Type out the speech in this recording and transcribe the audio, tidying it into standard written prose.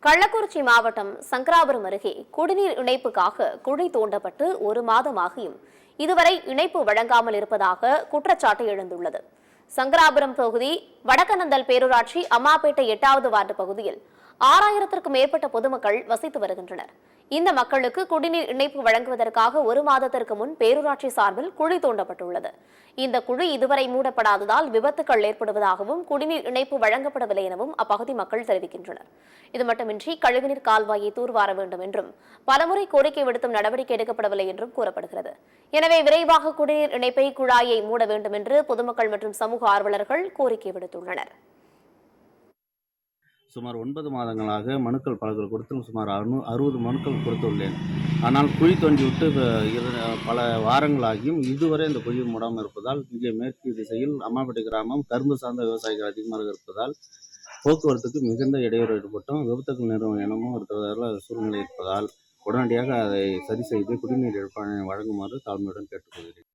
கள்ளக்குறிச்சி மாவட்டம் சங்கராபுரம் அருகே குடிநீர் இணைப்புக்காக குழி தோண்டப்பட்டு ஒரு மாதமாகியும் இதுவரை இணைப்பு வழங்காமல் இருப்பதாக குற்றச்சாட்டு எழுந்துள்ளது. சங்கராபுரம் பகுதி வடக்கநந்தல் பேரூராட்சி அம்மாப்பேட்டை 8வது வார்டு பகுதியில் 6000த்திற்கும் மேற்பட்ட பொதுமக்கள் வசித்து வருகின்றனர். இந்த மக்களுக்கு குடிநீர் இணைப்பு வழங்குவதற்காக ஒரு மாதத்திற்கு முன் பேரூராட்சி சார்பில் குழி தோண்டப்பட்டுள்ளது. இந்த குழி இதுவரை மூடப்படாததால் விபத்துக்கள் ஏற்படுவதாகவும் குடிநீர் இணைப்பு வழங்கப்படவில்லை எனவும் அப்பகுதி மக்கள் தெரிவிக்கின்றனர். இது மட்டுமின்றி கழிவுநீர் கால்வாயை தூர்வார வேண்டும் என்றும் பலமுறை கோரிக்கை விடுத்தும் நடவடிக்கை எடுக்கப்படவில்லை என்றும் கூறப்படுகிறது. எனவே விரைவாக குடிநீர் இணைப்பை குழாயை மூட வேண்டும் என்று பொதுமக்கள் மற்றும் சமூக ஆர்வலர்கள் கோரிக்கை விடுத்துள்ளனர். சுமார் 9 மாதங்களாக மனுக்கள் பலர்கள் கொடுத்து சுமார் 60 மனுக்கள் கொடுத்துள்ளேன். ஆனால் குழி தோண்டிவிட்டு பல வாரங்களாகியும் இதுவரை இந்த குழி மூடாமல் இருப்பதால் இங்கே மேற்கு திசையில் அம்மாப்பேட்டை கிராமம் கரும்பு சார்ந்த விவசாயிகள் அதிகமாக இருப்பதால் போக்குவரத்துக்கு மிகுந்த இடையூறு ஏற்பட்டும் விபத்துக்கள் நிறுவனம் எனமும் இருக்கிறதால சூழ்நிலை இருப்பதால் உடனடியாக அதை சரி செய்து குடிநீர் வழங்குமாறு தாழ்மையுடன் கேட்டுக்கொள்கிறேன்.